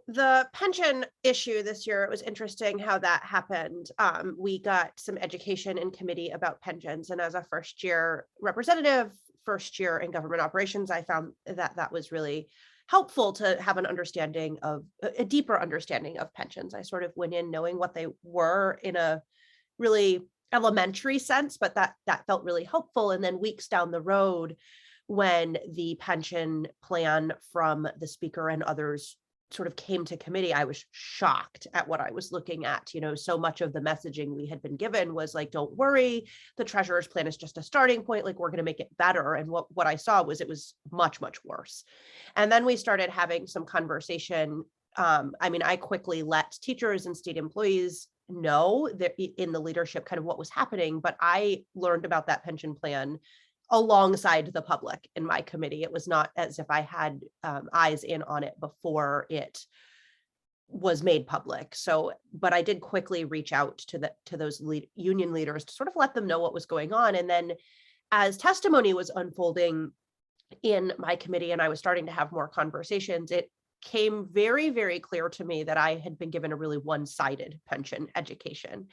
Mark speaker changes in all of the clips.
Speaker 1: the pension issue this year, it was interesting how that happened. We got some education in committee about pensions, and as a first year representative, first year in government operations, I found that that was really helpful to have an understanding of a deeper understanding of pensions. I sort of went in knowing what they were in a really elementary sense, but that felt really helpful. And then weeks down the road, when the pension plan from the speaker and others sort of came to committee, I was shocked at what I was looking at. So much of the messaging we had been given was like, don't worry, the treasurer's plan is just a starting point, like we're going to make it better. And what I saw was it was much, much worse. And then we started having some conversation. I quickly let teachers and state employees know that in the leadership kind of what was happening, but I learned about that pension plan alongside the public in my committee. It was not as if I had eyes in on it before it was made public. So, but I did quickly reach out to those union leaders to sort of let them know what was going on. And then as testimony was unfolding in my committee and I was starting to have more conversations, it came very, very clear to me that I had been given a really one-sided pension education.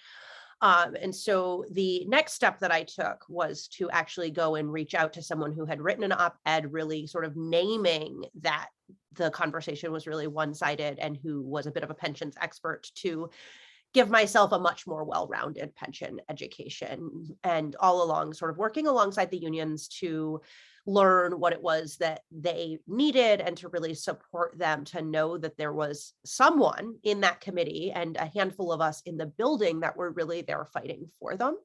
Speaker 1: And so the next step that I took was to actually go and reach out to someone who had written an op-ed, really sort of naming that the conversation was really one-sided and who was a bit of a pensions expert, to give myself a much more well-rounded pension education, and all along sort of working alongside the unions to learn what it was that they needed and to really support them to know that there was someone in that committee and a handful of us in the building that were really there fighting for them.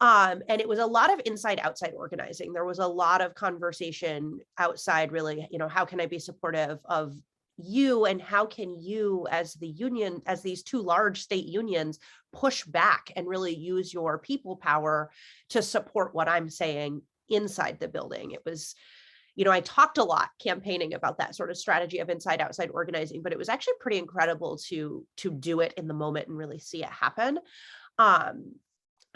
Speaker 1: And it was a lot of inside outside organizing. There was a lot of conversation outside, really, how can I be supportive of you, and how can you as the union, as these two large state unions, push back and really use your people power to support what I'm saying inside the building. It was, I talked a lot campaigning about that sort of strategy of inside outside organizing, but it was actually pretty incredible to do it in the moment and really see it happen.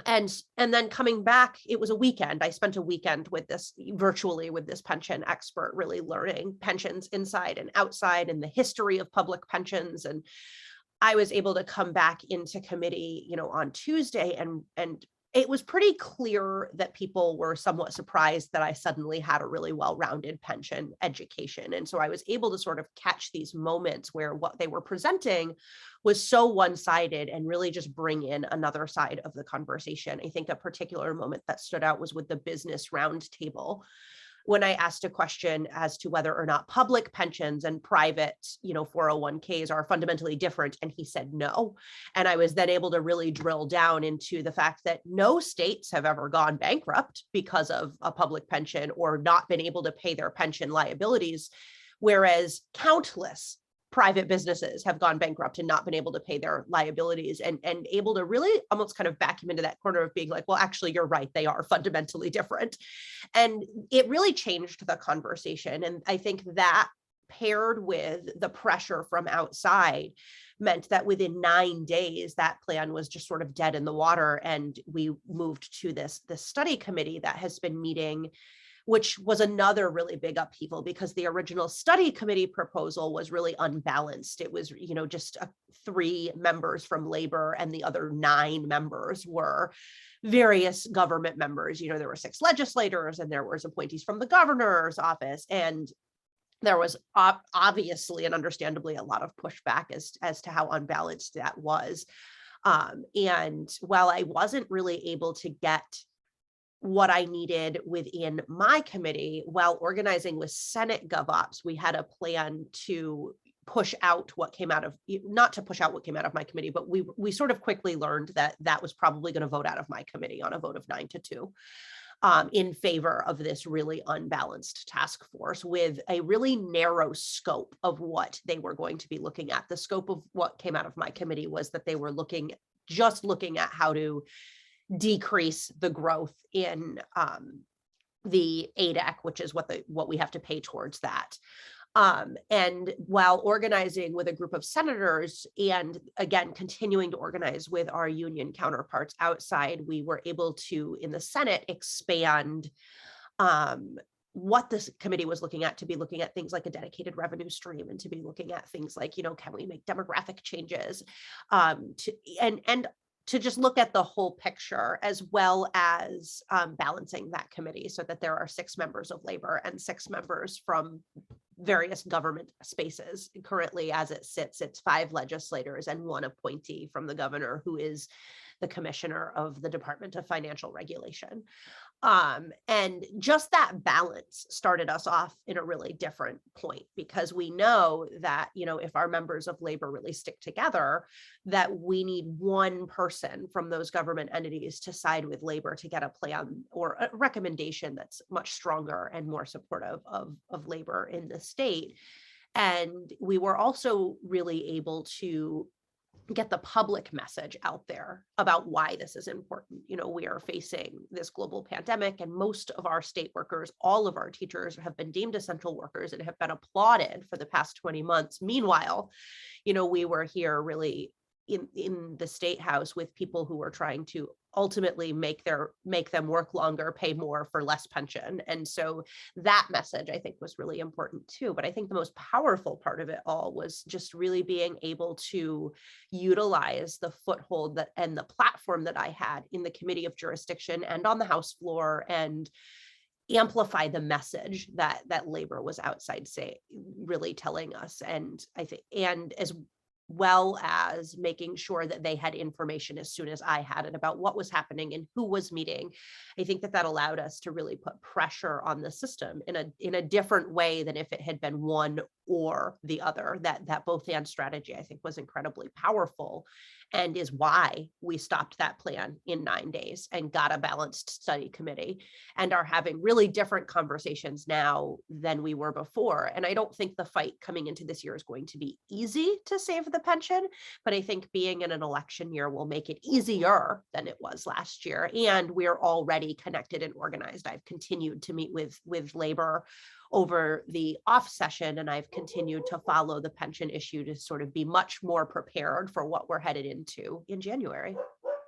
Speaker 1: And then coming back, it was a weekend. I spent a weekend with this virtually with this pension expert, really learning pensions inside and outside and the history of public pensions. And I was able to come back into committee, on Tuesday, and it was pretty clear that people were somewhat surprised that I suddenly had a really well-rounded pension education. And so I was able to sort of catch these moments where what they were presenting was so one-sided and really just bring in another side of the conversation. I think a particular moment that stood out was with the business roundtable, when I asked a question as to whether or not public pensions and private, 401ks are fundamentally different. And he said no. And I was then able to really drill down into the fact that no states have ever gone bankrupt because of a public pension or not been able to pay their pension liabilities, whereas countless private businesses have gone bankrupt and not been able to pay their liabilities, and able to really almost kind of back him into that corner of being like, well, actually, you're right. They are fundamentally different. And it really changed the conversation. And I think that paired with the pressure from outside meant that within 9 days, that plan was just sort of dead in the water. And we moved to this study committee that has been meeting, which was another really big upheaval because the original study committee proposal was really unbalanced. It was, just 3 members from labor, and the other 9 members were various government members. There were 6 legislators, and there was appointees from the governor's office. And there was obviously and understandably a lot of pushback as to how unbalanced that was. And while I wasn't really able to get what I needed within my committee, while organizing with Senate GovOps, we had a plan to push out what came out of, not to push out what came out of my committee, but we sort of quickly learned that was probably going to vote out of my committee on a vote of 9-2 in favor of this really unbalanced task force with a really narrow scope of what they were going to be looking at. The scope of what came out of my committee was that they were looking at how to decrease the growth in the ADEC, which is what we have to pay towards that. And while organizing with a group of senators and again, continuing to organize with our union counterparts outside, we were able to, in the Senate, expand what this committee was looking at, to be looking at things like a dedicated revenue stream, and to be looking at things like, can we make demographic changes, and to just look at the whole picture, as well as balancing that committee so that there are 6 members of labor and 6 members from various government spaces. Currently, as it sits, it's 5 legislators and 1 appointee from the governor, who is the commissioner of the Department of Financial Regulation. And just that balance started us off in a really different point, because we know that, if our members of labor really stick together, that we need one person from those government entities to side with labor to get a plan or a recommendation that's much stronger and more supportive of labor in the state. And we were also really able to get the public message out there about why this is important. We are facing this global pandemic, and most of our state workers, all of our teachers, have been deemed essential workers and have been applauded for the past 20 months. Meanwhile, we were here really in the state house with people who were trying to ultimately make them work longer, pay more for less pension. And so that message, I think, was really important too. But I think the most powerful part of it all was just really being able to utilize the foothold and the platform that I had in the Committee of Jurisdiction and on the House floor, and amplify the message that labor was outside, really telling us. And I think, and as well as making sure that they had information as soon as I had it about what was happening and who was meeting. I think that allowed us to really put pressure on the system in a different way than if it had been one or the other. That both and strategy, I think, was incredibly powerful, and is why we stopped that plan in 9 days and got a balanced study committee, and are having really different conversations now than we were before. And I don't think the fight coming into this year is going to be easy to save the pension, but I think being in an election year will make it easier than it was last year. And we're already connected and organized. I've continued to meet with labor over the off session, and I've continued to follow the pension issue to sort of be much more prepared for what we're headed into in January.